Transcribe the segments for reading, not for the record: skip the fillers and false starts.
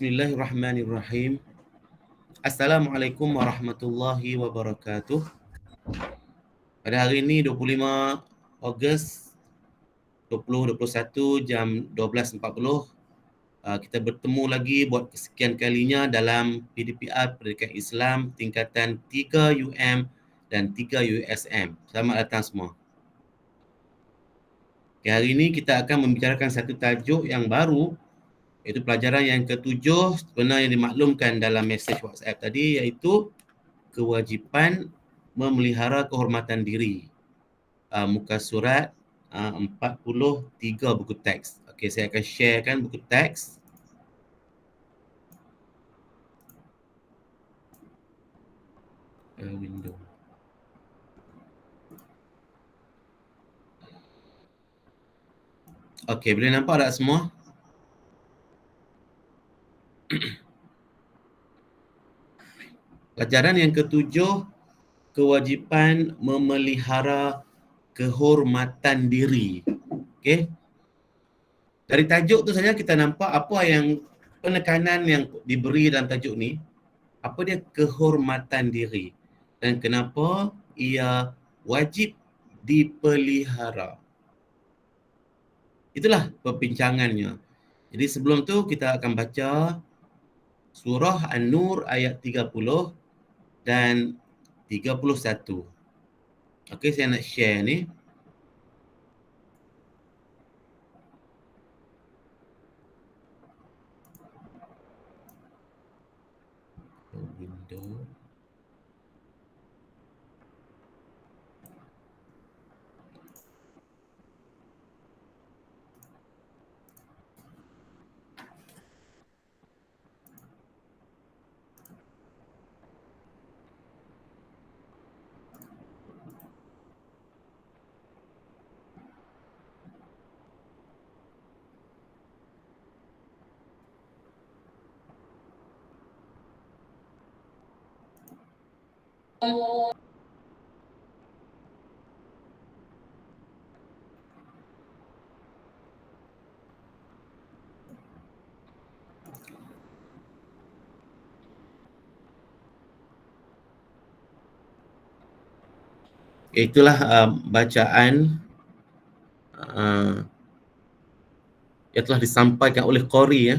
Bismillahirrahmanirrahim. Assalamualaikum warahmatullahi wabarakatuh. Pada hari ini 25 Ogos 2021 jam 12.40, kita bertemu lagi buat kesekian kalinya dalam PDPR Pendidikan Islam tingkatan 3 UM dan 3 USM. Selamat datang semua. Hari ini kita akan membicarakan satu tajuk yang baru, iaitu pelajaran yang ke-7 sebenarnya yang dimaklumkan dalam mesej WhatsApp tadi, iaitu kewajipan memelihara kehormatan diri. Muka surat 43 buku teks. Okey, saya akan sharekan buku teks. Window. Okey, boleh nampak tak semua? Pelajaran yang ke-7, kewajipan memelihara kehormatan diri. Okey. Dari tajuk tu saja kita nampak apa yang penekanan yang diberi dalam tajuk ni. Apa dia kehormatan diri dan kenapa ia wajib dipelihara. Itulah perbincangannya. Jadi sebelum tu kita akan baca surah An-Nur ayat 30 dan 31. Okey, saya nak share ni. Window. Itulah bacaan yang telah disampaikan oleh Qori ya.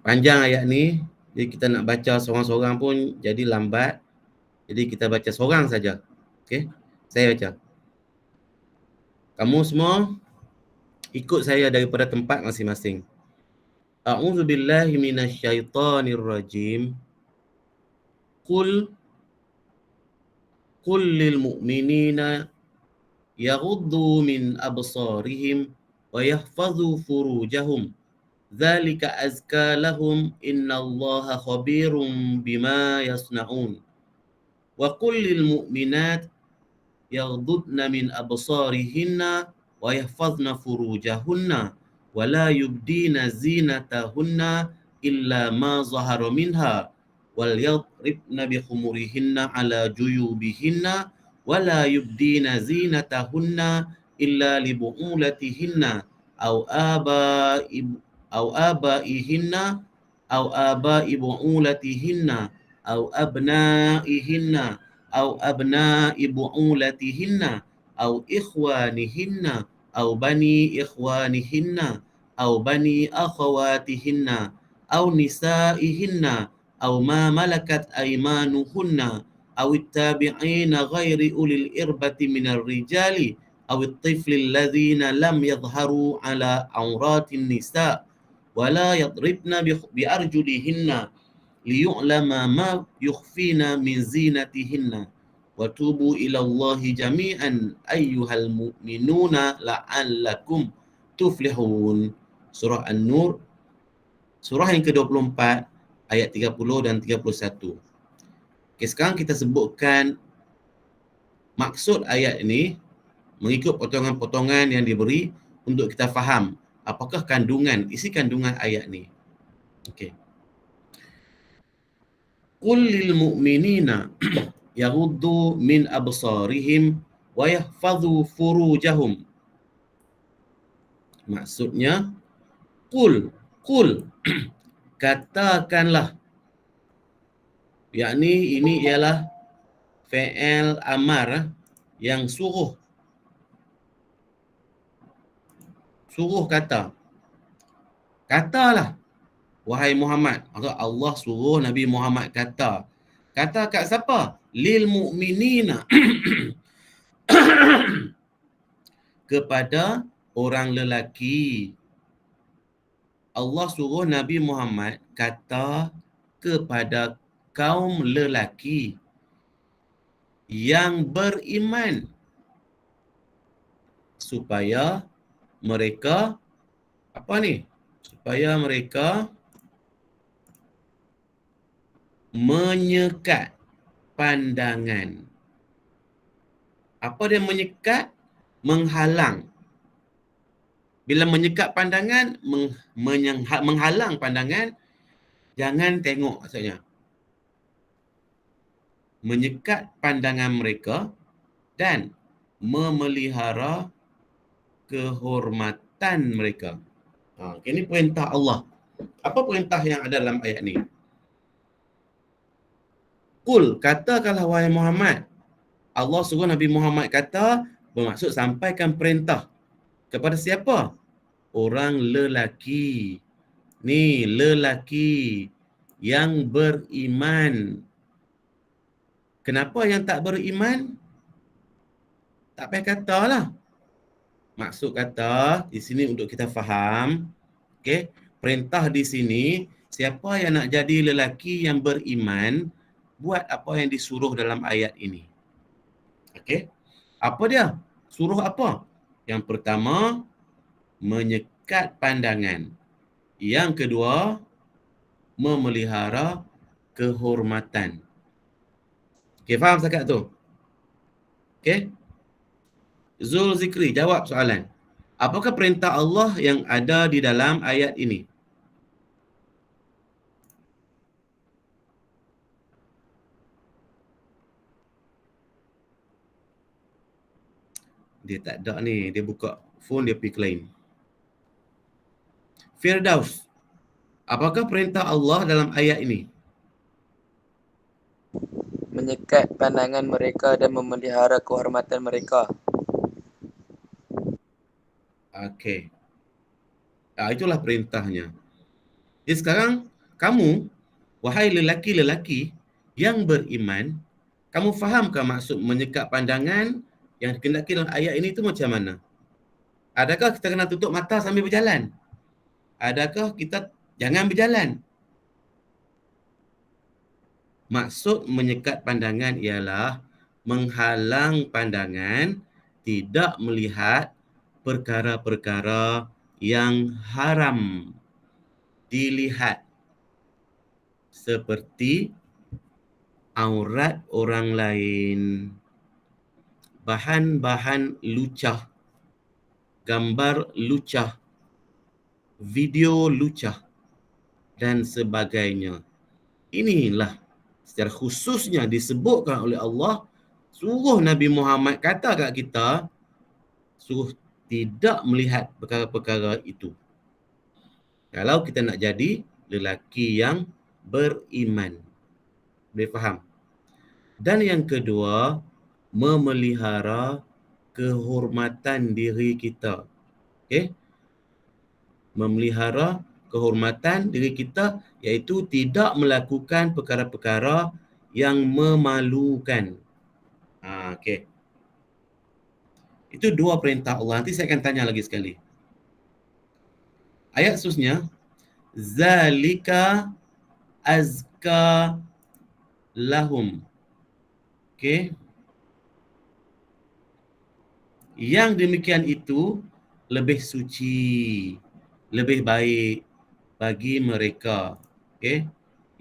Panjang ayat ni, jadi kita nak baca seorang-seorang pun jadi lambat. Jadi kita baca seorang saja. Okey, saya baca. Kamu semua ikut saya daripada tempat masing-masing. A'udzubillahi minasyaitonirrajim. Qul lil mu'minina yaghuddu min absarihim wa yahfazu furujahum. Dzalika azka lahum innallaha khabirum bima yasnaun. Wa qul lil mu'minat yaghdudna min absarihinna wa yahfazna furujahunna wa la yubdina zinatahunna illa ma zahara minha wal yadribna bi khumurihinna ala juyubihinna wa la yubdina zinatahunna illa li bu'ulatihinna aw abaihinna aw abai bu'ulatihinna aw abnaihinna aw abna'i bu'ulatihinna aw ikhwanihinna aw bani ikhwanihinna aw bani akhawatihinna aw nisa'ihinna aw ma malakat aymanuhunna aw ittabi'ina ghairi ulil irbati minar rijali aw at-tifli alladhina lam yadhharu ala awratin nisa' wa la yadribna bi arjulihinna liyu'lama ma yukhfina min zinatihinna wa tubu ila Allahi jami'an ayyuhal mu'minuna la'allakum tuflihun. Surah An-Nur, surah yang ke-24 ayat 30 dan 31. Okay, sekarang kita sebutkan maksud ayat ini mengikut potongan-potongan yang diberi untuk kita faham apakah isi kandungan ayat ni. Okey. Qul lil mu'minina yaghuddu min absarihim wa yahfazu furujahum. Maksudnya, qul, Qul, katakanlah, yakni ini ialah fi'il amar yang suruh kata. Katalah wahai Muhammad. Maka Allah suruh Nabi Muhammad kata. Kata kat siapa? Lil mu'minina. Kepada orang lelaki. Allah suruh Nabi Muhammad kata kepada kaum lelaki yang beriman supaya mereka apa ni? Supaya mereka menyekat pandangan. Apa dia menyekat? Menghalang. Bila menyekat pandangan, menghalang pandangan, jangan tengok maksudnya. Menyekat pandangan mereka dan memelihara kehormatan mereka. Ini perintah Allah. Apa perintah yang ada dalam ayat ni? Qul, katakanlah wahai Muhammad. Allah suruh Nabi Muhammad kata, bermaksud sampaikan perintah. Kepada siapa? Orang lelaki. Ni, lelaki yang beriman. Kenapa yang tak beriman? Tak payah katalah. Maksud kata di sini untuk kita faham, okey, perintah di sini, siapa yang nak jadi lelaki yang beriman, buat apa yang disuruh dalam ayat ini. Okey. Apa dia? Suruh apa? Yang pertama, menyekat pandangan. Yang kedua, memelihara kehormatan. Okey, faham setakat tu? Okey. Zulzikri, jawab soalan. Apakah perintah Allah yang ada di dalam ayat ini? Dia tak ada ni, dia buka phone dia pergi claim. Firdaus, apakah perintah Allah dalam ayat ini? Menyekat pandangan mereka dan memelihara kehormatan mereka. Okey. Itulah perintahnya. Jadi sekarang kamu, wahai lelaki-lelaki yang beriman, kamu fahamkah maksud menyekat pandangan yang dikehendaki dalam ayat ini tu macam mana? Adakah kita kena tutup mata sambil berjalan? Adakah kita jangan berjalan? Maksud menyekat pandangan ialah menghalang pandangan, tidak melihat perkara-perkara yang haram dilihat, seperti aurat orang lain, bahan-bahan lucah, gambar lucah, video lucah dan sebagainya. Inilah secara khususnya disebutkan oleh Allah, suruh Nabi Muhammad kata kat kita, suruh tidak melihat perkara-perkara itu. Kalau kita nak jadi lelaki yang beriman. Boleh faham? Dan yang kedua, memelihara kehormatan diri kita. Okey? Memelihara kehormatan diri kita iaitu tidak melakukan perkara-perkara yang memalukan. Okey. Itu dua perintah Allah. Nanti saya akan tanya lagi sekali. Ayat seterusnya, zalika azka lahum. Okey. Yang demikian itu lebih suci, lebih baik bagi mereka. Okey.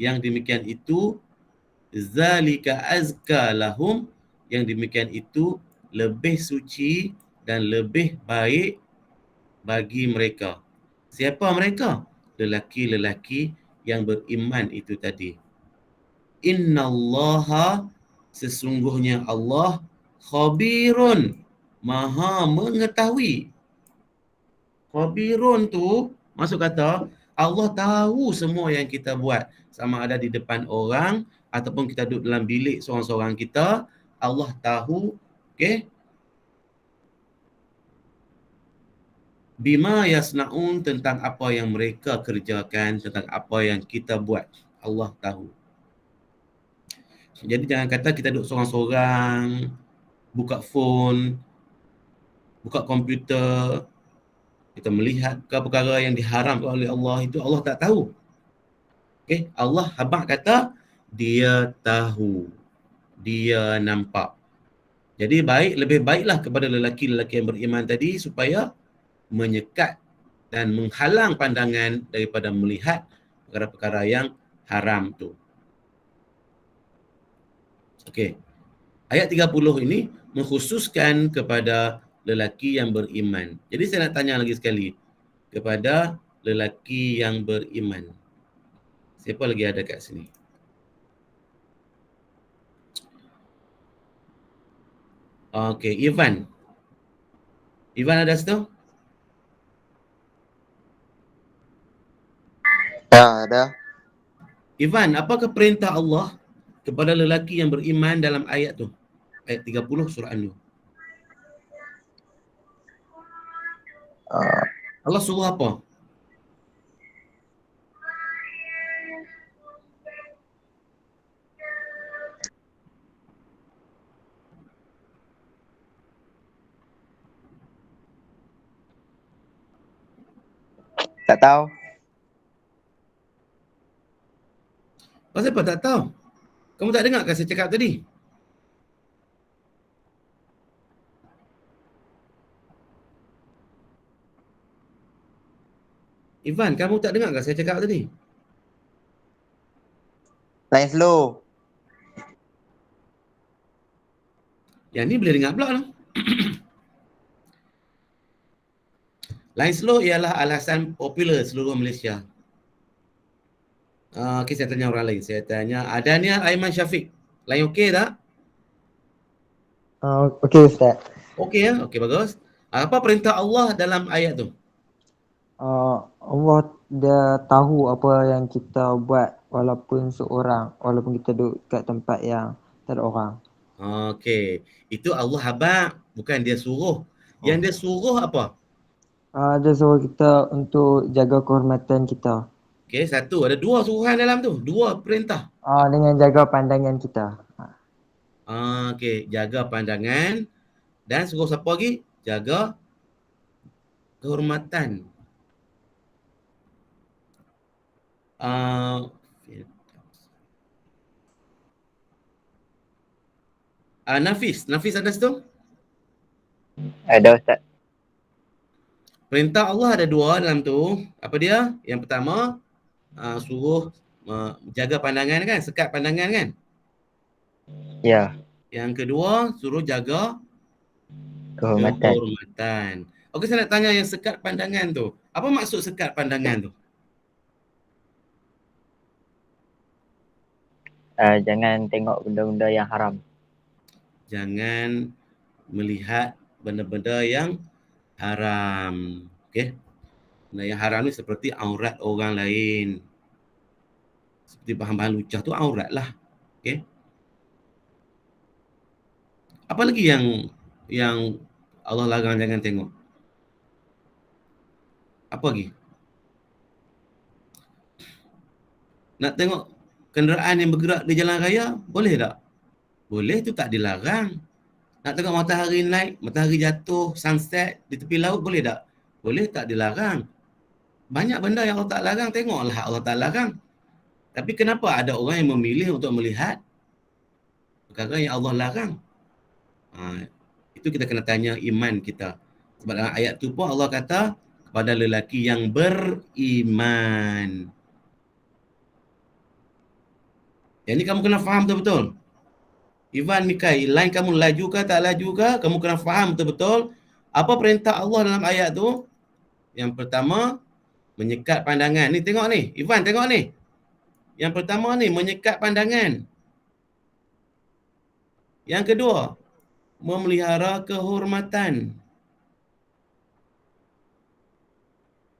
Yang demikian itu zalika azka lahum, yang demikian itu lebih suci dan lebih baik bagi mereka. Siapa mereka? Lelaki-lelaki yang beriman itu tadi. Innallaha, sesungguhnya Allah, khabirun, maha mengetahui. Khabirun tu maksud kata Allah tahu semua yang kita buat. Sama ada di depan orang ataupun kita duduk dalam bilik seorang-seorang kita, Allah tahu, okey? Bima yasnaun, tentang apa yang mereka kerjakan, tentang apa yang kita buat. Allah tahu. Jadi jangan kata kita duduk seorang-seorang, buka phone, buka komputer, kita melihat perkara yang diharamkan oleh Allah, itu Allah tak tahu. Okey, Allah habaq kata dia tahu, dia nampak. Jadi lebih baiklah kepada lelaki-lelaki yang beriman tadi supaya menyekat dan menghalang pandangan daripada melihat perkara-perkara yang haram tu. Okey. Ayat 30 ini mengkhususkan kepada lelaki yang beriman. Jadi saya nak tanya lagi sekali kepada lelaki yang beriman. Siapa lagi ada kat sini? Okey, Ivan. Ivan ada situ? Ya, ada. Ivan, apakah perintah Allah kepada lelaki yang beriman dalam ayat tu? Ayat 30 surah An-Nur. Uh, Allah suruh apa? tak tahu. Pasal apa tak tahu? Kamu tak dengar kan saya cakap tadi? Ivan, kamu tak dengar kan saya cakap tadi? Lain slow. Yang ni boleh dengar pula lah. Line slow ialah alasan popular seluruh Malaysia. Okey, saya tanya orang lain. Saya tanya Adania Aiman Syafiq. Line okey tak? Okey Ustaz. Okey ya? Okey, bagus. Apa perintah Allah dalam ayat tu? Allah dia tahu apa yang kita buat walaupun kita duduk kat tempat yang tak ada orang. Okey. Itu Allah habaq, bukan dia suruh. Yang dia suruh apa? Dia suruh kita untuk jaga kehormatan kita. Okey, satu. Ada dua suruhan dalam tu. Dua perintah. Dengan jaga pandangan kita. Okey, jaga pandangan. Dan suruh siapa lagi? Jaga kehormatan. Uh, Nafis ada situ? Ada Ustaz. Perintah Allah ada dua dalam tu. Apa dia? Yang pertama, suruh jaga pandangan kan, sekat pandangan kan. Ya, Yang kedua, suruh jaga kehormatan. kehormatan. Okey, saya nak tanya yang sekat pandangan tu. Apa maksud sekat pandangan tu? Jangan tengok benda-benda yang haram. Jangan melihat benda-benda yang haram. Okey. Benda yang haram ni seperti aurat orang lain. Seperti bahan-bahan lucah tu aurat lah. Okey. Apa lagi yang Allah larang jangan tengok? Apa lagi? Nak tengok kenderaan yang bergerak di jalan raya, boleh tak? Boleh, tu tak dilarang. Nak tengok matahari naik, matahari jatuh, sunset di tepi laut, boleh tak? Boleh, tak dilarang. Banyak benda yang Allah tak larang, tengoklah Allah tak larang. Tapi kenapa ada orang yang memilih untuk melihat perkara yang Allah larang? Itu kita kena tanya iman kita. Sebab dalam ayat tu pun Allah kata kepada lelaki yang beriman. Yang ni kamu kena faham betul-betul. Ivan Mikai, line kamu laju ke tak laju ke? Kamu kena faham betul-betul apa perintah Allah dalam ayat tu. Yang pertama, menyekat pandangan. Ni tengok ni, Ivan tengok ni. Yang pertama ni, menyekat pandangan. Yang kedua, memelihara kehormatan.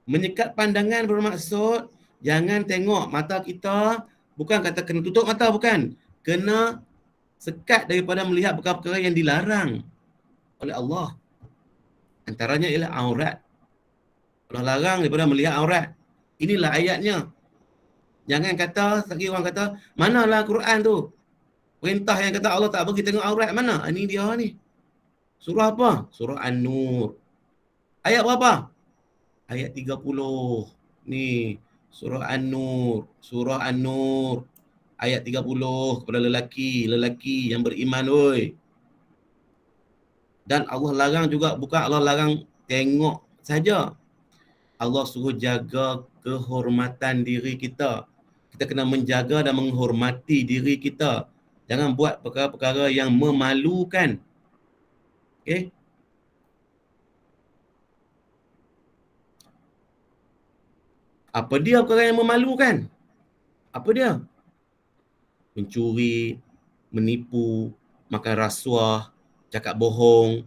Menyekat pandangan bermaksud jangan tengok mata kita, bukan kata kena tutup mata, bukan. Kena sekat daripada melihat perkara-perkara yang dilarang oleh Allah. Antaranya ialah aurat. Allah larang daripada melihat aurat. Inilah ayatnya. Jangan kata, lagi orang kata, manalah Quran tu? Perintah yang kata Allah tak bagi tengok aurat mana? Ini dia ni. Surah apa? Surah An-Nur. Ayat berapa? Ayat 30. Ni, Surah An-Nur. Surah An-Nur. Ayat 30 kepada lelaki yang beriman, oi. Dan Allah larang juga, bukan Allah larang tengok saja. Allah suruh jaga kehormatan diri kita. Kita kena menjaga dan menghormati diri kita. Jangan buat perkara-perkara yang memalukan. Okey? Apa dia perkara yang memalukan? Apa dia? Mencuri, menipu, makan rasuah, cakap bohong.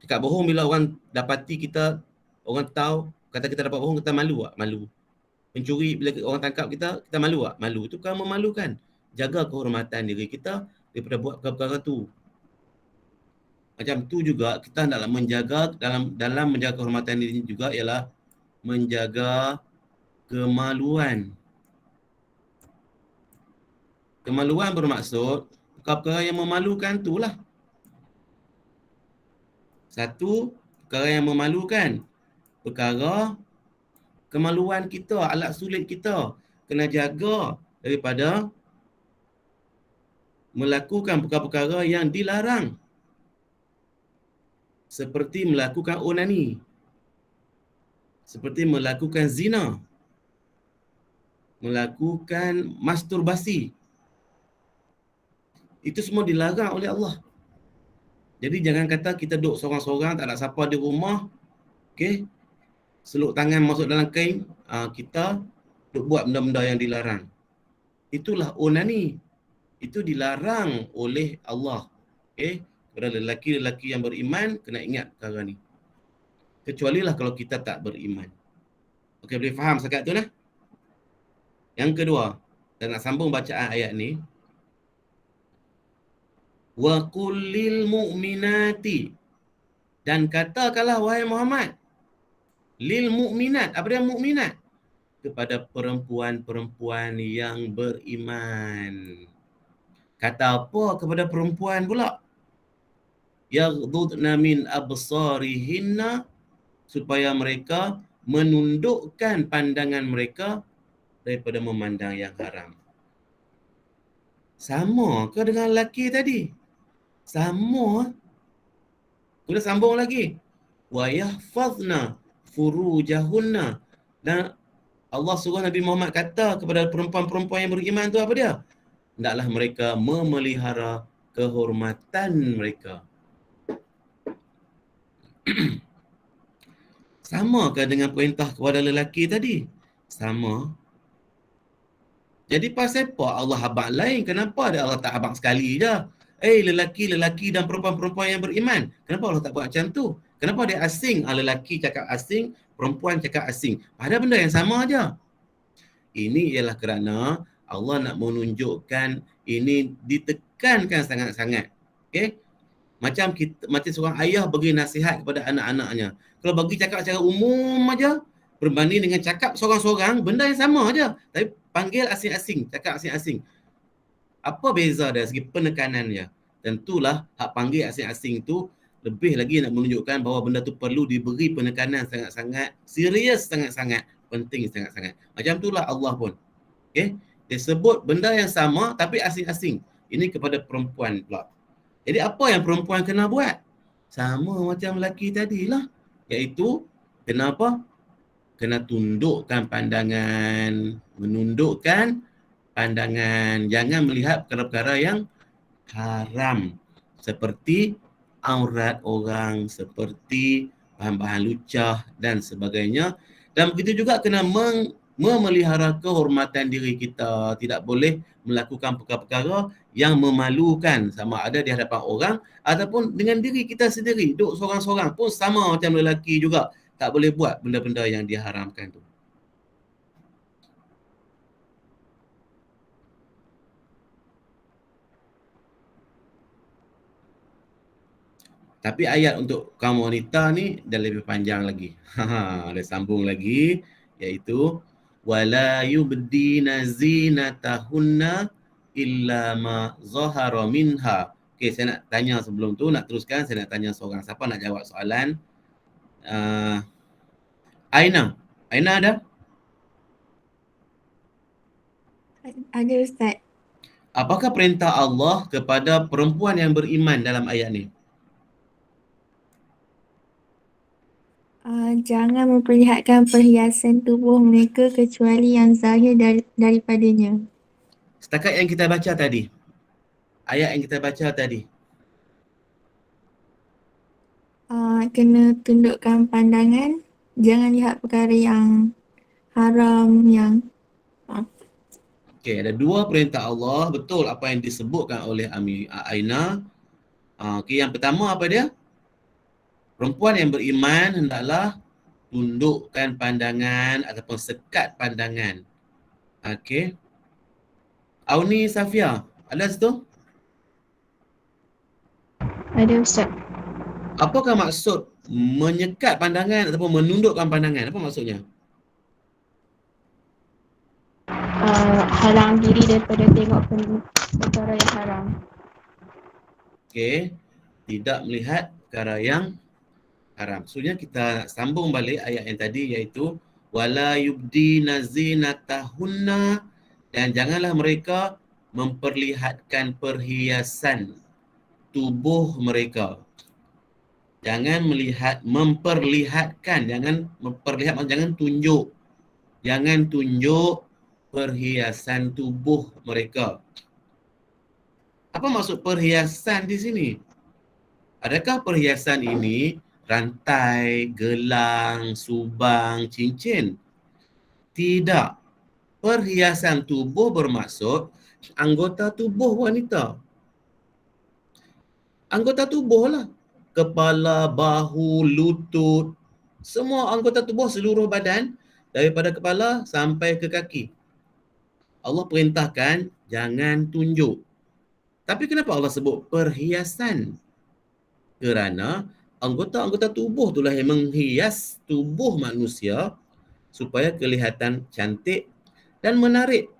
Cakap bohong bila orang dapati kita, orang tahu, kata kita dapat bohong, kita malu tak? Malu. Mencuri bila orang tangkap kita malu tak? Malu. Itu kan memalukan. Jaga kehormatan diri kita daripada buat perkara-perkara tu. Macam tu juga kita hendaklah menjaga dalam menjaga kehormatan diri juga ialah menjaga kemaluan. Kemaluan bermaksud perkara yang memalukan itulah. Satu, perkara yang memalukan. Perkara kemaluan kita, alat sulit kita. Kena jaga daripada melakukan perkara-perkara yang dilarang. Seperti melakukan onani. Seperti melakukan zina. Melakukan masturbasi. Itu semua dilarang oleh Allah. Jadi jangan kata kita duduk seorang-seorang, tak ada siapa di rumah. Okey. Seluk tangan masuk dalam kain, kita duk buat benda-benda yang dilarang. Itulah onani. Itu dilarang oleh Allah. Okey. Kepada lelaki-lelaki yang beriman, kena ingat perkara ni. Kecualilah kalau kita tak beriman. Okey, boleh faham sekat tu lah. Yang kedua, dan nak sambung bacaan ayat ni. Wa kullil mu'minati. Dan katakanlah wahai Muhammad, lil mu'minat. Apa dia mu'minat? Kepada perempuan-perempuan yang beriman. Kata apa kepada perempuan pula? Yaghdudna min absarihinna, supaya mereka menundukkan pandangan mereka daripada memandang yang haram. Sama ke dengan lelaki tadi? Sama. Kita sambung lagi. Wa yahfazna furujahunna. Dan Allah suruh Nabi Muhammad kata kepada perempuan-perempuan yang beriman tu apa dia? Hendaklah mereka memelihara kehormatan mereka. Sama ke dengan perintah kepada lelaki tadi? Sama. Jadi pasal apa Allah habaq lain? Kenapa ada Allah tak habaq sekali je? Lelaki-lelaki dan perempuan-perempuan yang beriman. Kenapa Allah tak buat macam tu? Kenapa dia asing? Lelaki cakap asing, perempuan cakap asing. Padahal benda yang sama aja. Ini ialah kerana Allah nak menunjukkan ini ditekankan sangat-sangat. Okey? Macam seorang ayah bagi nasihat kepada anak-anaknya. Kalau bagi cakap secara umum aja, berbanding dengan cakap seorang-seorang, benda yang sama aja. Tapi panggil asing-asing, cakap asing-asing. Apa beza dari segi penekanannya? Tentulah hak panggil asing-asing tu lebih lagi nak menunjukkan bahawa benda tu perlu diberi penekanan sangat-sangat, serius sangat-sangat, penting sangat-sangat. Macam itulah Allah pun. Okey? Dia sebut benda yang sama tapi asing-asing. Ini kepada perempuan pula. Jadi apa yang perempuan kena buat? Sama macam lelaki tadilah. Iaitu, kenapa? Kena tundukkan pandangan, menundukkan pandangan. Jangan melihat perkara-perkara yang haram. Seperti aurat orang, seperti bahan-bahan lucah dan sebagainya. Dan begitu juga kena memelihara kehormatan diri kita. Tidak boleh melakukan perkara-perkara yang memalukan, sama ada di hadapan orang ataupun dengan diri kita sendiri. Duduk seorang-seorang pun sama macam lelaki juga. Tak boleh buat benda-benda yang diharamkan tu. Tapi ayat untuk kaum wanita ni dah lebih panjang lagi. Ada sambung lagi, iaitu wala yubdina zinatahunna illa ma zahara minha. Okey, saya nak tanya sebelum tu, nak teruskan, saya nak tanya seorang. Siapa nak jawab soalan? Aina. Aina ada? Ada Ustaz. Apakah perintah Allah kepada perempuan yang beriman dalam ayat ni? Jangan memperlihatkan perhiasan tubuh mereka kecuali yang zahir daripadanya. Setakat yang kita baca tadi. Ayat yang kita baca tadi. Kena tundukkan pandangan, jangan lihat perkara yang haram, yang Okey, ada dua perintah Allah, betul apa yang disebutkan oleh Aina. Okey, yang pertama apa dia? Perempuan yang beriman hendaklah tundukkan pandangan ataupun sekat pandangan. Okey. Auni Safia, ada situ? ada Ustaz. Apakah maksud menyekat pandangan ataupun menundukkan pandangan? Apa maksudnya? Halang diri daripada tengok perkara yang haram. Okey, tidak melihat perkara yang haram. Maksudnya kita nak sambung balik ayat yang tadi, iaitu wala yubdina zinatahunna, dan janganlah mereka memperlihatkan perhiasan tubuh mereka. Jangan memperlihatkan, jangan tunjuk. Jangan tunjuk perhiasan tubuh mereka. Apa maksud perhiasan di sini? Adakah perhiasan ini rantai, gelang, subang, cincin? Tidak. Perhiasan tubuh bermaksud anggota tubuh wanita. Anggota tubuh lah. Kepala, bahu, lutut, semua anggota tubuh, seluruh badan daripada kepala sampai ke kaki. Allah perintahkan jangan tunjuk. Tapi kenapa Allah sebut perhiasan? Kerana anggota-anggota tubuh itulah yang menghias tubuh manusia supaya kelihatan cantik dan menarik.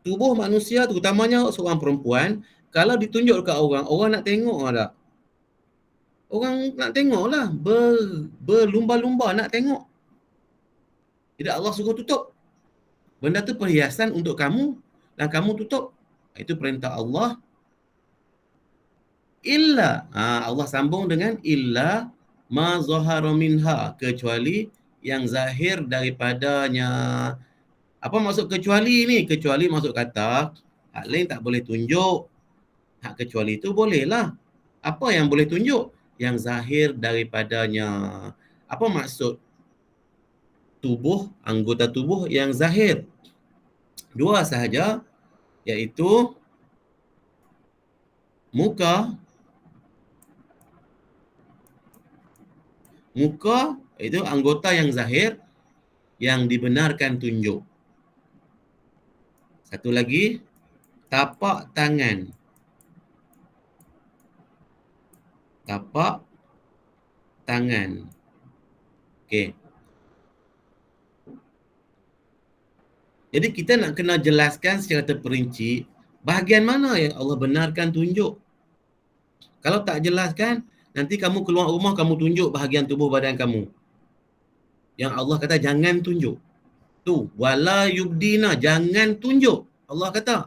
Tubuh manusia, terutamanya seorang perempuan, kalau ditunjuk ke orang, orang nak tengok tak? Orang nak tengok lah, berlumba-lumba nak tengok. Tidak, Allah suruh tutup. Benda tu perhiasan untuk kamu dan kamu tutup. Itu perintah Allah. Illa, Allah sambung dengan illa ma zahara minha, kecuali yang zahir daripadanya. Apa maksud kecuali ni? Kecuali maksud kata hak lain tak boleh tunjuk. Hak kecuali itu bolehlah. Apa yang boleh tunjuk? Yang zahir daripadanya. Apa maksud tubuh, anggota tubuh yang zahir? Dua sahaja, iaitu muka. Muka itu anggota yang zahir yang dibenarkan tunjuk. Satu lagi, tapak tangan. Tapak tangan. Okey. Jadi kita nak kena jelaskan secara terperinci bahagian mana yang Allah benarkan tunjuk. Kalau tak jelaskan, nanti kamu keluar rumah, kamu tunjuk bahagian tubuh badan kamu. Yang Allah kata jangan tunjuk. Tu, wala yubdina, jangan tunjuk. Allah kata.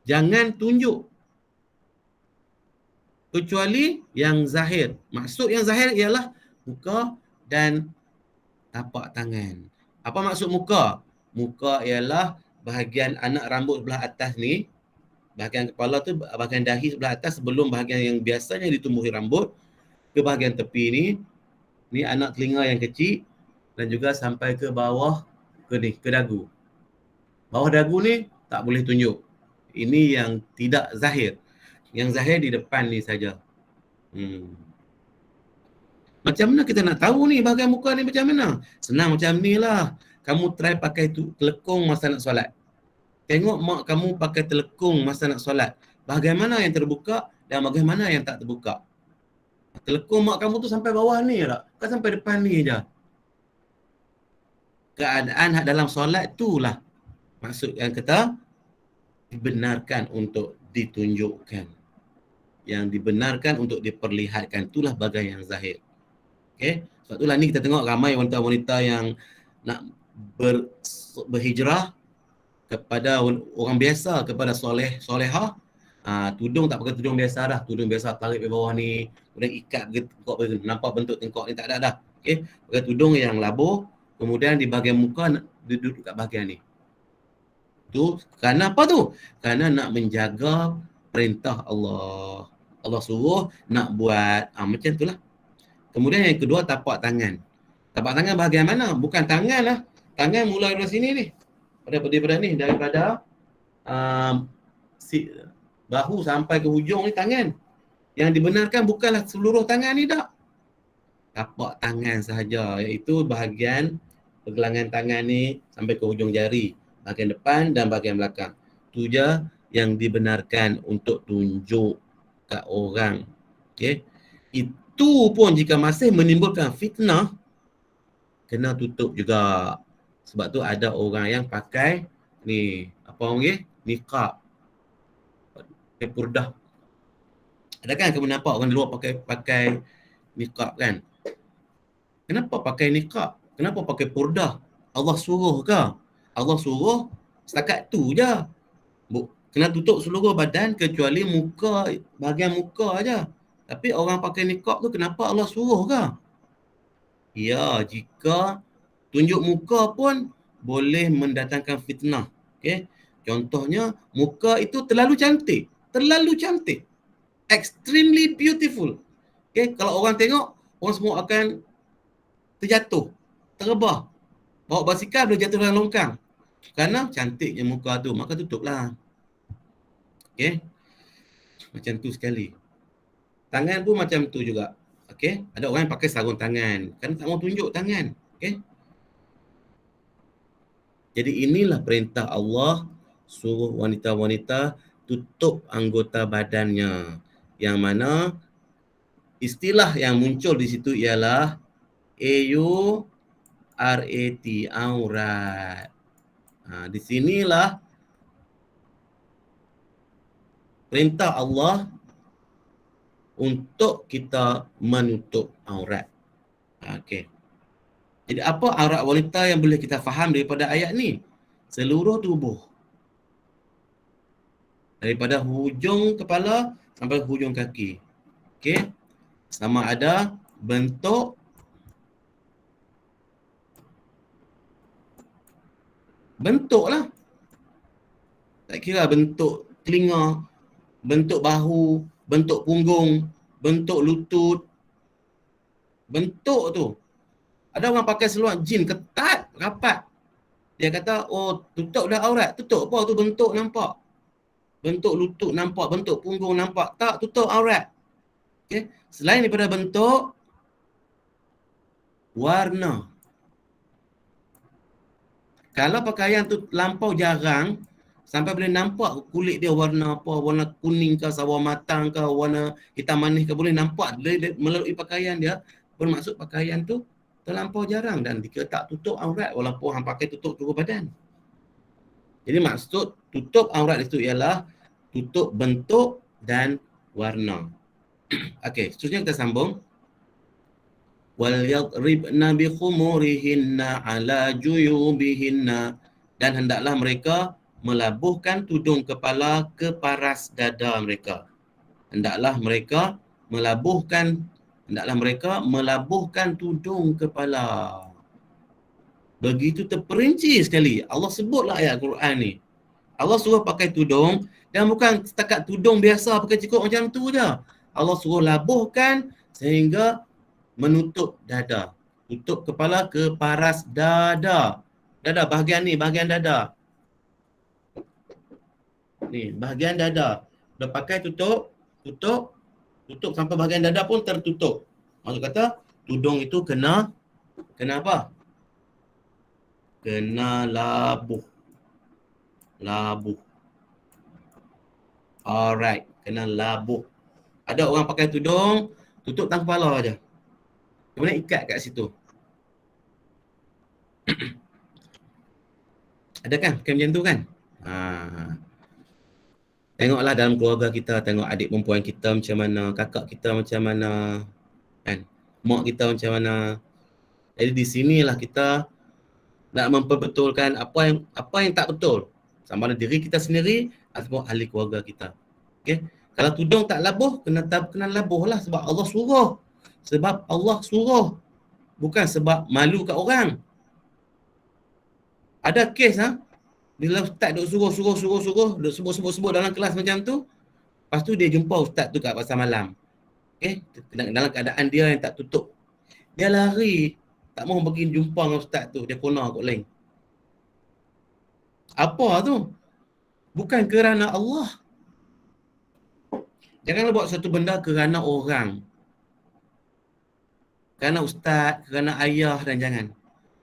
Jangan tunjuk. Kecuali yang zahir. Maksud yang zahir ialah muka dan tapak tangan. Apa maksud muka? Muka ialah bahagian anak rambut sebelah atas ni. Bahagian kepala tu, bahagian dahi sebelah atas sebelum bahagian yang biasanya ditumbuhi rambut. Ke bahagian tepi ni. Ni anak telinga yang kecil. Dan juga sampai ke bawah ke dagu. Bawah dagu ni tak boleh tunjuk. Ini yang tidak zahir. Yang zahir di depan ni saja. Macam mana kita nak tahu ni bahagian muka ni macam mana? Senang macam ni lah. Kamu try pakai telekung masa nak solat. Tengok mak kamu pakai telekung masa nak solat. Bahagian mana yang terbuka dan bahagian mana yang tak terbuka. Telekung mak kamu tu sampai bawah ni tak? Bukan sampai depan ni je. Keadaan dalam solat tu lah maksud yang kata dibenarkan untuk ditunjukkan. Yang dibenarkan untuk diperlihatkan. Itulah bahagian yang zahir. Okay? Sebab itulah ni kita tengok ramai wanita-wanita yang nak berhijrah kepada orang biasa, kepada solehah. Tudung tak pakai tudung biasa dah. Tudung biasa tarik ke bawah ni. Kemudian ikat tengkok, nampak bentuk tengkok ni, tak ada dah. Okay? Pakai tudung yang labuh. Kemudian di bahagian muka duduk kat bahagian ni. Tu kerana apa tu? Kerana nak menjaga perintah Allah. Allah suruh nak buat macam itulah. Kemudian yang kedua, tapak tangan. Tapak tangan bahagian mana? Bukan tangan lah. Tangan mulai dari sini ni. Daripada ni, daripada bahu sampai ke hujung ni tangan. Yang dibenarkan bukanlah seluruh tangan ni tak. Tapak tangan sahaja, iaitu bahagian pergelangan tangan ni sampai ke hujung jari. Bahagian depan dan bahagian belakang. Tu je yang dibenarkan untuk tunjuk kat orang. Okay. Itu pun jika masih menimbulkan fitnah, kena tutup juga. Sebab tu ada orang yang pakai ni, apa orang panggil? Niqab. Pakai purdah. Ada kan kamu nampak orang di luar pakai niqab kan? Kenapa pakai niqab? Kenapa pakai purdah? Allah suruh ke? Allah suruh setakat tu je. Kena tutup seluruh badan kecuali muka, bahagian muka aja. Tapi orang pakai niqab tu kenapa Allah suruh ke? Ya, jika tunjuk muka pun boleh mendatangkan fitnah. Okay? Contohnya, muka itu terlalu cantik. Terlalu cantik. Extremely beautiful. Okay? Kalau orang tengok, orang semua akan terjatuh, terebah. Bawa basikal boleh jatuh dalam longkang. Kerana cantiknya muka tu, maka tutuplah. Okay? Macam tu sekali. Tangan pun macam tu juga. Okay? Ada orang yang pakai sarung tangan. Kerana tak mau tunjuk tangan. Okay? Jadi inilah perintah Allah suruh wanita-wanita tutup anggota badannya. Yang mana istilah yang muncul di situ ialah AURAT, aurat. Di sinilah perintah Allah untuk kita menutup aurat. Okey. Jadi apa aurat wanita yang boleh kita faham daripada ayat ni? Seluruh tubuh. Daripada hujung kepala sampai hujung kaki. Okey. Sama ada bentuk lah. Tak kira bentuk telinga, bentuk bahu, bentuk punggung, bentuk lutut. Bentuk tu. Ada orang pakai seluar jin ketat, rapat. Dia kata, oh tutup dah aurat. Tutup apa tu bentuk nampak? Bentuk lutut nampak, bentuk punggung nampak. Tak, tutup aurat. Okay. Selain daripada bentuk, warna. Kalau pakaian tu lampau jarang, sampai boleh nampak kulit dia warna apa, warna kuning ke, sawo matang ke, warna hitam manis ke, boleh nampak melalui pakaian dia. Bermaksud pakaian tu terlampau jarang dan jika tak tutup aurat walaupun hang pakai tutup seluruh badan. Jadi maksud tutup aurat itu ialah tutup bentuk dan warna. Okey, seterusnya kita sambung. Wal yadribna bi khumurihinna ala juyubihinna, dan hendaklah mereka melabuhkan tudung kepala ke paras dada mereka. Hendaklah mereka melabuhkan tudung kepala. Begitu terperinci sekali. Allah sebutlah ayat Quran ni. Allah suruh pakai tudung dan bukan setakat tudung biasa pakai cukup macam tu je. Allah suruh labuhkan sehingga menutup dada. Tutup kepala ke paras dada. Dada bahagian ni, bahagian dada. Ni, bahagian dada. Dah pakai tutup, tutup sampai bahagian dada pun tertutup. Maksud kata tudung itu kena apa? Kena labuh. Alright, kena labuh. Ada orang pakai tudung tutup tang kepala aja. Kemudian ikat kat situ. Ada kan pakai macam tu kan? Tengoklah dalam keluarga kita, tengok adik perempuan kita macam mana, kakak kita macam mana, kan? Mak kita macam mana. Jadi di sinilah kita nak memperbetulkan apa yang tak betul. Sama ada diri kita sendiri ataupun ahli keluarga kita. Okey. Kalau tudung tak labuh, kena labuhlah sebab Allah suruh. Sebab Allah suruh. Bukan sebab malu kat orang. Ada kes bila ustaz duk suruh, duk sebut dalam kelas macam tu, lepas tu dia jumpa ustaz tu kat pasar malam. Okey, dalam keadaan dia yang tak tutup. Dia lari, tak mahu pergi jumpa dengan ustaz tu, dia kona kot lain. Apa tu? Bukan kerana Allah. Janganlah buat satu benda kerana orang. Kerana ustaz, kerana ayah dan jangan.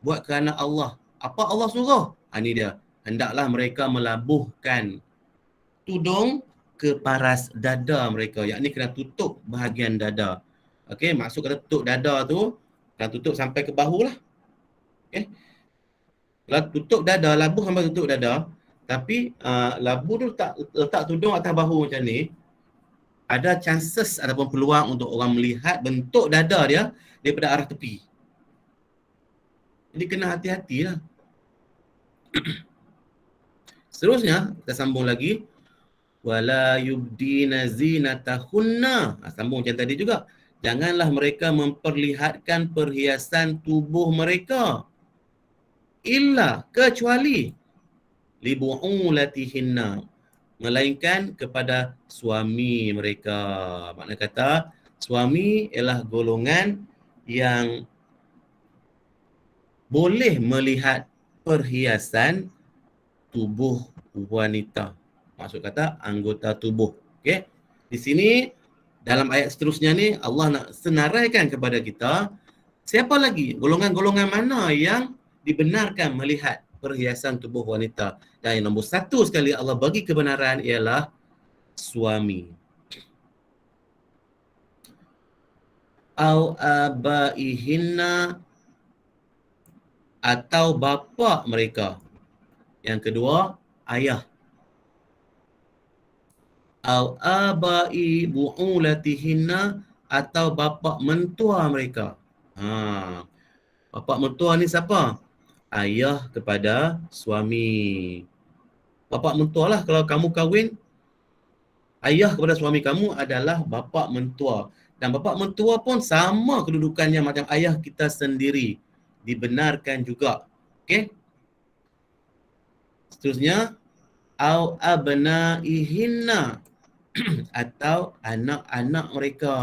Buat kerana Allah. Apa Allah suruh? Ini dia. Hendaklah mereka melabuhkan tudung ke paras dada mereka. Yakni kena tutup bahagian dada. Okey, maksud kata tutup dada tu, kena tutup sampai ke bahu lah. Okey. Kalau tutup dada, labuh sampai tutup dada, tapi labuh tu letak tudung atas bahu macam ni, ada chances ataupun peluang untuk orang melihat bentuk dada dia daripada arah tepi. Jadi kena hati-hatilah. Seterusnya, kita sambung lagi. Wala yubdina zinatahunna. Sambung macam tadi juga. Janganlah mereka memperlihatkan perhiasan tubuh mereka. Illa, kecuali libu'ulatihinna. Melainkan kepada suami mereka. Makna kata, suami ialah golongan yang boleh melihat perhiasan tubuh wanita. Maksud kata anggota tubuh. Okey. Di sini dalam ayat seterusnya ni Allah nak senaraikan kepada kita siapa lagi golongan-golongan mana yang dibenarkan melihat perhiasan tubuh wanita. Dan yang nombor satu sekali Allah bagi kebenaran ialah suami. Au abaihinna, atau bapa mereka. Yang kedua, ayah. Au abai bu'ulatihinna, atau bapa mentua mereka. Bapa mentua ni siapa? Ayah kepada suami. Bapa mentua lah kalau kamu kahwin, ayah kepada suami kamu adalah bapa mentua. Dan bapa mentua pun sama kedudukannya macam ayah kita sendiri. Dibenarkan juga. Okey? Seterusnya, au abnaihinna, atau anak-anak mereka.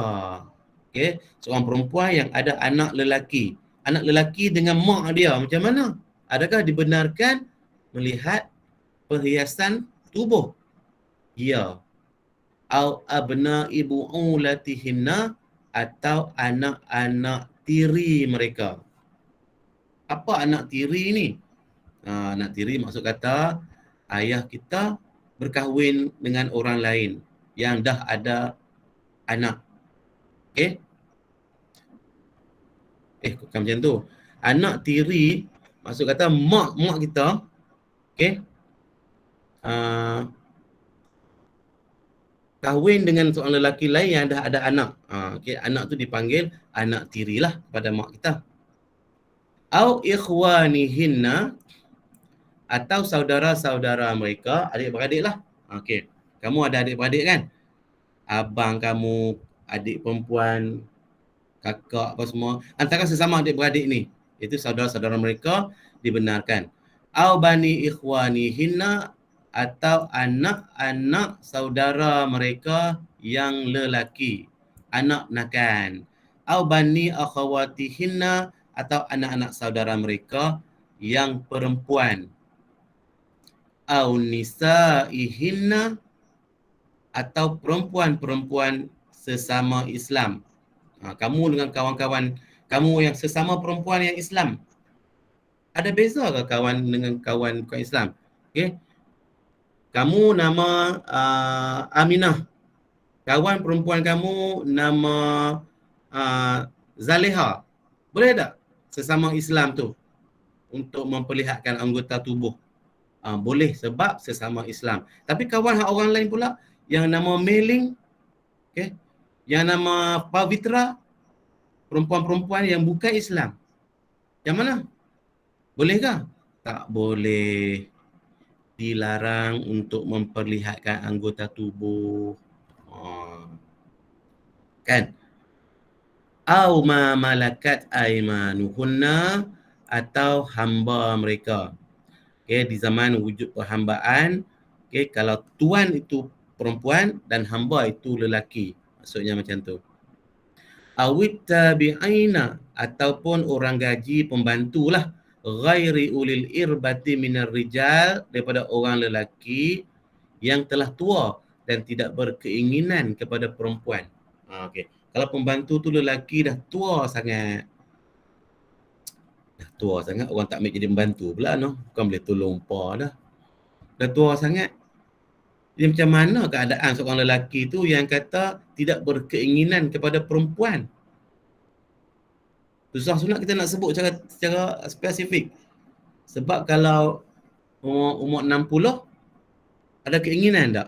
Okey, seorang perempuan yang ada anak lelaki. Anak lelaki dengan mak dia macam mana? Adakah dibenarkan melihat perhiasan tubuh? Ya. Au abnai bu'ulatihinna, atau anak-anak tiri mereka. Apa anak tiri ni? Anak tiri maksud kata ayah kita berkahwin dengan orang lain yang dah ada anak. Okey? Bukan macam tu. Anak tiri maksud kata mak kita, okey? Kahwin dengan seorang lelaki lain yang dah ada anak. Okey, anak tu dipanggil anak tirilah kepada mak kita. Au ikhwanihinna, atau saudara-saudara mereka, adik-beradik lah. Okey, kamu ada adik-beradik kan? Abang kamu, adik perempuan, kakak apa semua. Antara sesama adik-beradik ni, itu saudara-saudara mereka dibenarkan. Au bani ikhwanihinna, atau anak-anak saudara mereka yang lelaki, anak nakan. Au bani akhawatihinna, atau anak-anak saudara mereka yang perempuan. Au nisaihinna, atau perempuan-perempuan sesama Islam. Kamu dengan kawan-kawan kamu yang sesama perempuan yang Islam. Ada beza ke kawan dengan kawan bukan Islam? Okey. Kamu nama Aminah. Kawan perempuan kamu nama Zaleha. Boleh tak sesama Islam tu untuk memperlihatkan anggota tubuh? Boleh sebab sesama Islam. Tapi kawan orang lain pula yang nama Meling, okay, yang nama Pavitra, perempuan-perempuan yang bukan Islam. Yang mana? Bolehkah? Tak boleh. Dilarang untuk memperlihatkan anggota tubuh. Kan? Au ma malakat aimanuhunna, atau hamba mereka. Okay, di zaman wujud perhambaan, okay, kalau tuan itu perempuan dan hamba itu lelaki. Maksudnya macam tu. Awit tabi'ina, ataupun orang gaji pembantulah, ghairi ulil irbati minar rijal, daripada orang lelaki yang telah tua dan tidak berkeinginan kepada perempuan. Okay. Kalau pembantu tu lelaki dah tua sangat, orang tak ambil jadi pembantu pula noh. Bukan boleh tolong pa dah. Dah tua sangat. Jadi macam mana keadaan seorang lelaki tu yang kata tidak berkeinginan kepada perempuan? Susah sunat kita nak sebut secara spesifik. Sebab kalau umur 60 ada keinginan tak?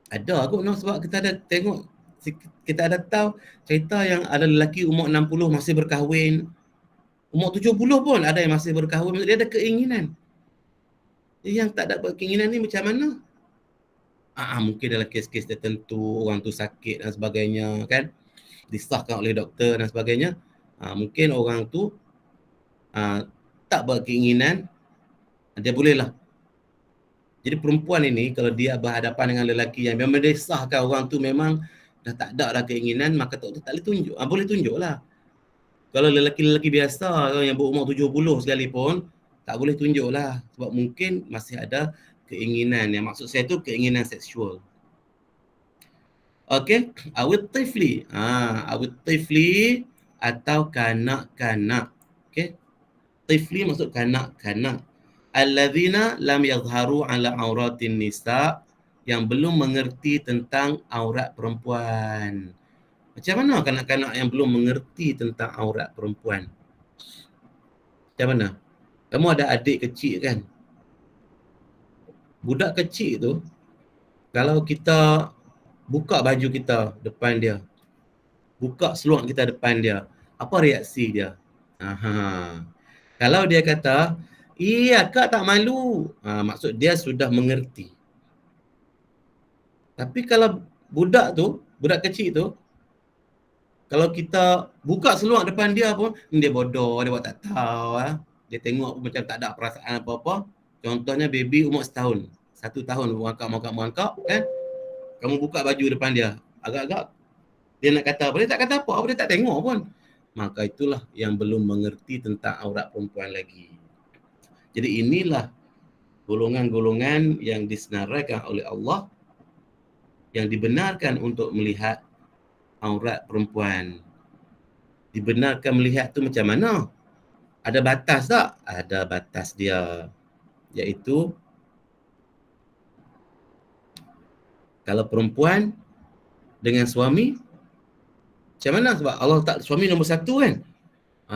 Ada kot noh, sebab kita ada tengok, kita ada tahu cerita yang ada lelaki umur 60 masih berkahwin. Umur 70 pun ada yang masih berkahwin. Dia ada keinginan. Yang tak dapat keinginan ni macam mana? Mungkin dalam kes-kes tertentu, orang tu sakit dan sebagainya kan, disahkan oleh doktor dan sebagainya. Mungkin orang tu tak berkeinginan, dia bolehlah. Jadi perempuan ini kalau dia berhadapan dengan lelaki yang memang disahkan orang tu memang dah tak ada dah keinginan, maka doktor tak boleh tunjuk. Boleh tunjuklah. Kalau lelaki-lelaki biasa yang berumur 70 sekalipun, tak boleh tunjuklah. Sebab mungkin masih ada keinginan. Yang maksud saya tu keinginan seksual. Okey, awit tifli. Awit tifli atau kanak-kanak. Okey. Tifli maksud kanak-kanak. Alladzina lam yazharu ala auratin nisa, yang belum mengerti tentang aurat perempuan. Macam mana kanak-kanak yang belum mengerti tentang aurat perempuan? Macam mana? Kamu ada adik kecil kan? Budak kecil tu, kalau kita buka baju kita depan dia, buka seluar kita depan dia, apa reaksi dia? Kalau dia kata, iya kak tak malu, maksud dia sudah mengerti. Tapi kalau budak kecil tu, kalau kita buka seluar depan dia pun, dia bodoh, dia buat tak tahu. Dia tengok macam tak ada perasaan apa-apa. Contohnya baby umur 1 tahun. 1 tahun merangkak kan. Kamu buka baju depan dia. Agak-agak dia nak kata apa, dia tak kata apa, dia tak tengok pun. Maka itulah yang belum mengerti tentang aurat perempuan lagi. Jadi inilah golongan-golongan yang disenaraikan oleh Allah yang dibenarkan untuk melihat aurat perempuan. Dibenarkan melihat tu macam mana? Ada batas tak? Ada batas dia. Iaitu kalau perempuan dengan suami, macam mana? Sebab Allah tak, suami nombor 1 kan?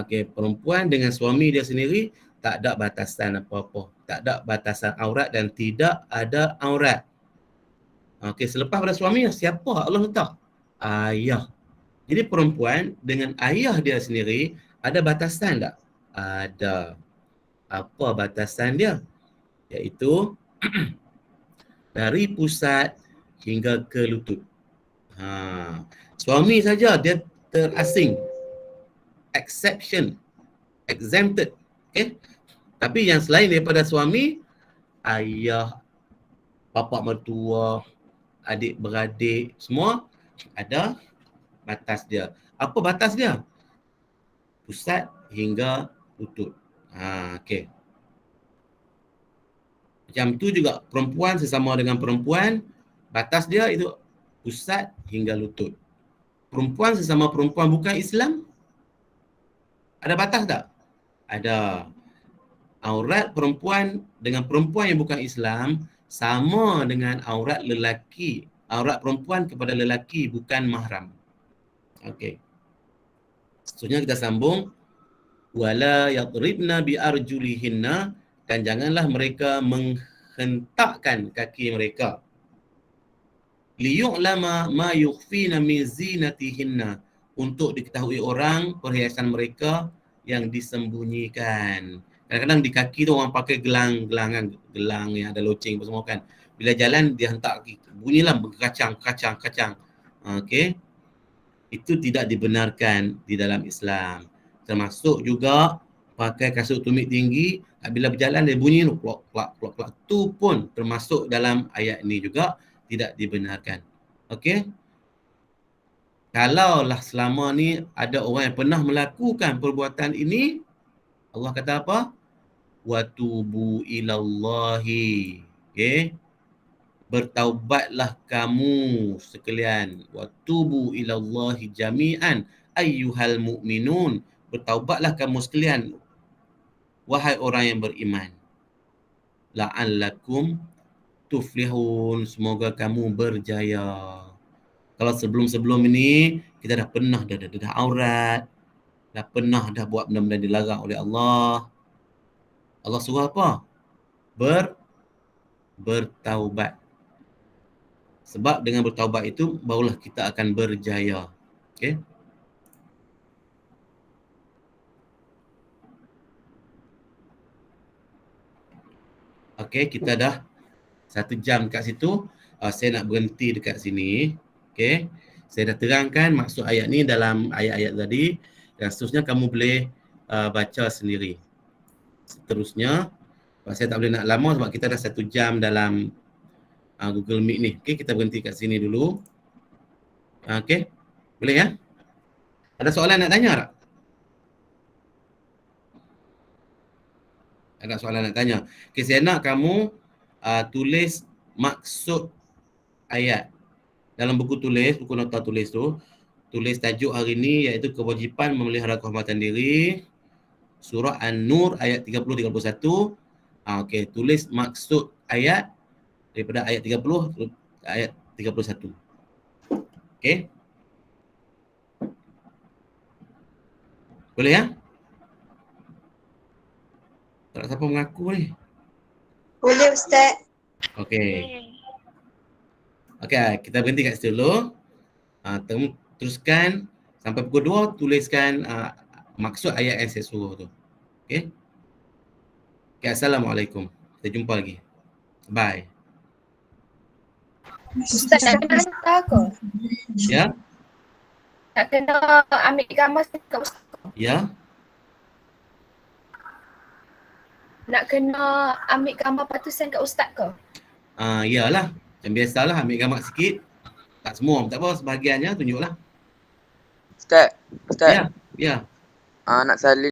Okey, perempuan dengan suami dia sendiri tak ada batasan apa-apa. Tak ada batasan aurat dan tidak ada aurat. Okey, selepas pada suami, siapa Allah letak? Ayah. Jadi perempuan dengan ayah dia sendiri ada batasan tak? Ada. Apa batasan dia? Iaitu dari pusat hingga ke lutut. Suami saja dia terasing. Exempted. Okay? Tapi yang selain daripada suami, ayah, bapa mertua, adik-beradik, semua ada batas dia. Apa batas dia? Pusat hingga lutut. Okey. Macam tu juga perempuan sesama dengan perempuan Batas dia itu pusat hingga lutut. Perempuan sesama perempuan bukan Islam, ada batas tak? Ada. Aurat perempuan dengan perempuan yang bukan Islam sama dengan aurat lelaki. Aurat perempuan kepada lelaki bukan mahram. Okey. Seterusnya kita sambung. Wala yadribna bi arjulihinna, dan janganlah mereka menghentakkan kaki mereka. Liyu'lama ma yukhfina min zinatihinna, untuk diketahui orang perhiasan mereka yang disembunyikan. Kadang-kadang di kaki tu orang pakai gelang kan, gelang yang ada loceng apa semua kan. Bila jalan dia hentak kaki, bunyilah berkacang. Okey. Itu tidak dibenarkan di dalam Islam. Termasuk juga pakai kasut tumit tinggi, bila berjalan dia bunyi tu klok. Tu pun termasuk dalam ayat ini juga tidak dibenarkan. Okey? Kalaulah selama ni ada orang yang pernah melakukan perbuatan ini, Allah kata apa? Watubu ilallahi. Okey? Bertaubatlah kamu sekalian. Watubu ilallahi jami'an ayyuhal mu'minun. Bertaubatlah kamu sekalian, wahai orang yang beriman. La'allakum tuflihun. Semoga kamu berjaya. Kalau sebelum-sebelum ini kita dah pernah dah aurat, dah pernah dah buat benda-benda yang dilarang oleh Allah. Allah suruh apa? Bertaubat. Sebab dengan bertaubat itu barulah kita akan berjaya. Okey? Okey, kita dah 1 jam kat situ. Saya nak berhenti dekat sini. Okey. Saya dah terangkan maksud ayat ni dalam ayat-ayat tadi, dan seterusnya kamu boleh baca sendiri. Seterusnya, saya tak boleh nak lama sebab kita dah 1 jam dalam Google Meet ni. Okey, kita berhenti kat sini dulu. Okey. Boleh ya? Ada soalan nak tanya tak? Ada soalan nak tanya. Okey, saya nak kamu tulis maksud ayat. Dalam buku tulis, buku nota tulis tu, tulis tajuk hari ni iaitu kewajipan memelihara kehormatan diri. Surah An-Nur ayat 30-31. Okey, tulis maksud ayat daripada ayat 30 ke ayat 31. Okey? Boleh ya? Tak ada siapa mengaku ni. Boleh Ustaz. Okey. Okey, kita berhenti kat situ dulu. Teruskan sampai pukul 2, tuliskan maksud ayat yang saya suruh tu. Okey? Okay, Assalamualaikum. Kita jumpa lagi. Bye. Ustaz nak kena hantar ke? Ya? Nak kena ambil gambar kat Ustaz ke? Ya? Nak kena ambil gambar patusan kat Ustaz ke? Yalah. Macam biasalah, ambil gambar sikit. Tak semua, tak apa, sebahagiannya tunjuklah. Ustaz. Ya, ya. Nak salin